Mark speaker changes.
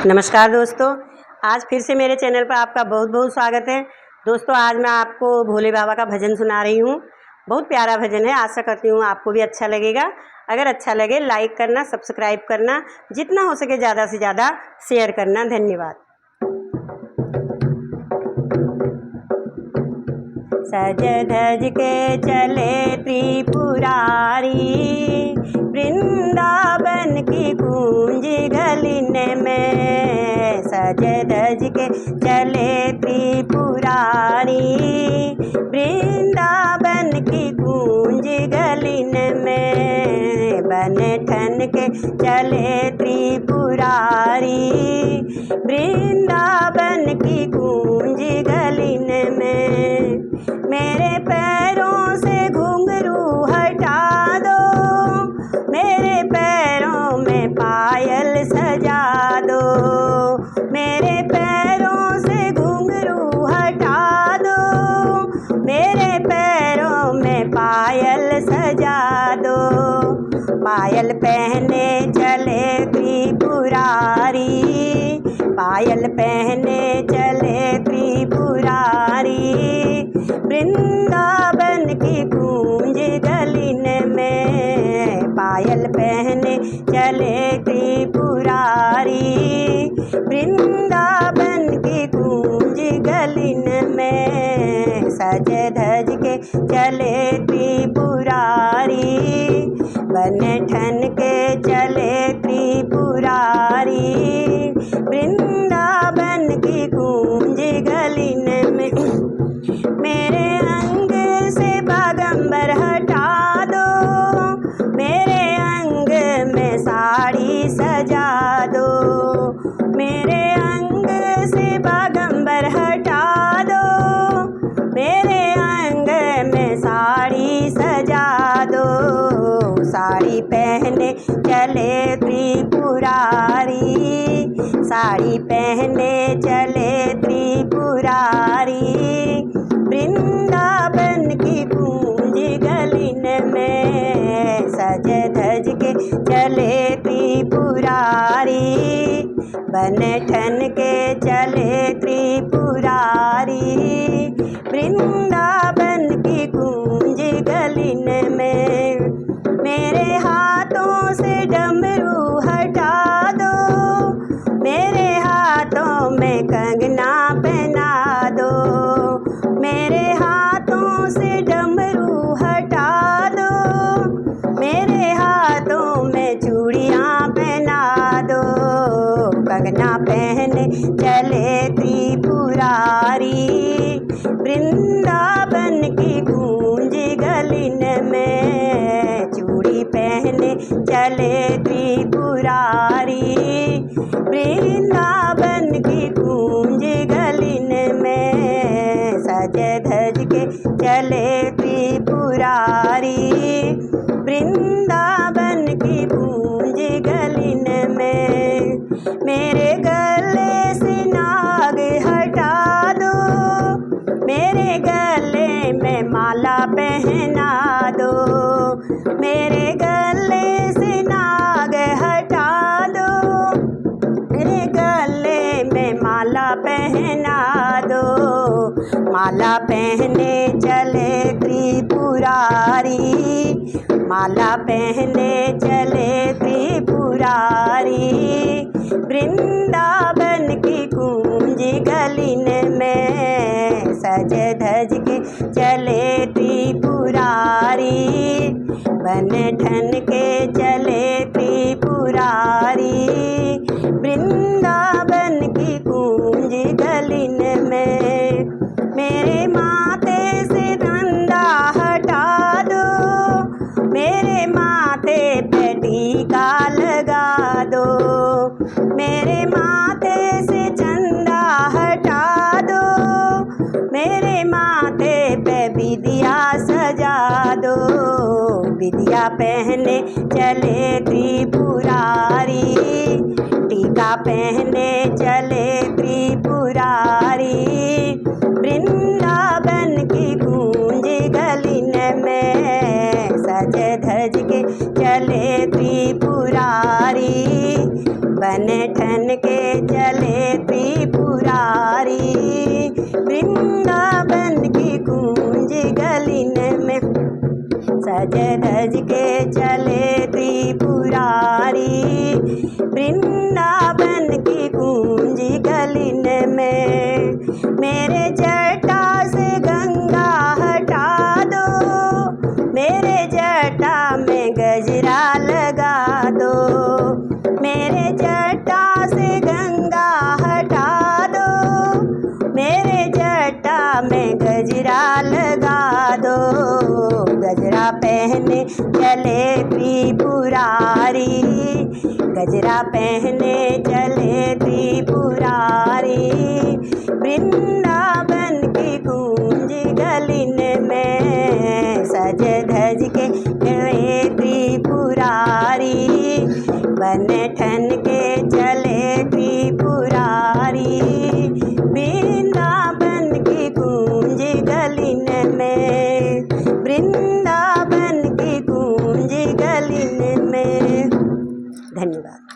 Speaker 1: नमस्कार दोस्तों, आज फिर से मेरे चैनल पर आपका बहुत बहुत स्वागत है। दोस्तों, आज मैं आपको भोले बाबा का भजन सुना रही हूँ। बहुत प्यारा भजन है, आशा करती हूँ आपको भी अच्छा लगेगा। अगर अच्छा लगे लाइक करना, सब्सक्राइब करना, जितना हो सके ज़्यादा से ज़्यादा शेयर करना। धन्यवाद। सज धज के चले त्रिपुरारी, वृंदावन की गूंज गलिन में। सज धज के चले त्रिपुरारी, वृंदावन की गूंज गलिन में। बन ठन के चले त्रिपुरारी, वृंदावन की गूंज गलिन में। मेरे पैरों से घुंघरू हटा दो, मेरे पैरों में पायल सजा दो। मेरे पैरों से घुंघरू हटा दो, मेरे पैरों में पायल सजा दो। पायल पहने चले त्रिपुरारी, पायल पहने चले त्रिपुरारी, वृंदावन की गूंज गलिन में। पायल पहने चले त्रिपुरारी, वृंदावन की गूंज गलिन में। सज धज के चले त्रिपुरारी, बन ठन के चले त्रिपुरारी, वृंदावन की गूंज गलिन में। मेरे अंग से बागंबर हटा दो, मेरे अंग में साड़ी सजा दो। मेरे अंग से बागंबर हटा दो, मेरे अंग में साड़ी सजा दो। साड़ी पहने चले त्रिपुरारी, साड़ी पहने चले त्रिपुरारी, वृंदावन की गूंज गलिन में। सज धज के चले त्रिपुरारी, बन ठन के चले त्रिपुरारी, वृंदावन की गूंज गलिन में। मेरे हाथों से डमरू हटा दो, मेरे हाथों में कंगना पहना दो। मेरे हाथों से डमरू हटा दो, मेरे हाथों में चूड़ियाँ पहना दो। कंगना पहने चले त्रिपुरारी, वृंदावन की गूंज गलिन में। चूड़ी पहने चले त्रिपुरारी, वृंदावन की गूंज गलिन में। सज धज के चले त्रिपुरारी, वृंदावन की गूंज गलिन में। मेरे गले से नाग हटा दो, मेरे गले में माला पहना दो। मेरे गले से नाग हटा दो, मेरे गले में माला पहना दो। माला पहने चले त्रिपुरारी, माला पहने चले त्रिपुरारी, वृंदावन की गूंज गलिन में। सज धज के चले त्रिपुरारी, बन ठन के चले त्रिपुरारी, वृंदावन की गूंज गलिन में। मेरे माथे से धंधा हटा दो, मेरे माथे पे टीका लगा दो। मेरे माथे से चंदा हटा दो, मेरे माथे पे विदिया सजा दो। विदिया पहने चले त्रिपुरारी, टीका पहने चले त्रिपुरारी, वृंदावन की गूंज गलिन में। सज धज के चले त्रिपुरारी, बन ठन के चले त्रिपुरारी, वृंदावन की गूंज गलिन में। सज धज के चले त्रिपुरारी, वृंदावन की गूंज गलिन में। मेरे जटा से गंगा हटा दो, मेरे जटा में गजरा लगा दो। मेरे जटा से गंगा हटा दो, मेरे जटा में गजरा लगा दो। गजरा पहने चले त्रिपुरारी, गजरा पहने चले त्रिपुरारी, वृंदावन की गूंज गलिन में। सज धज के गए त्रिपुरारी, बन ठन के चले त्रिपुरारी, वृंदावन की गूंज गलिन में, वृंदावन की गूंज गलिन में। धन्यवाद।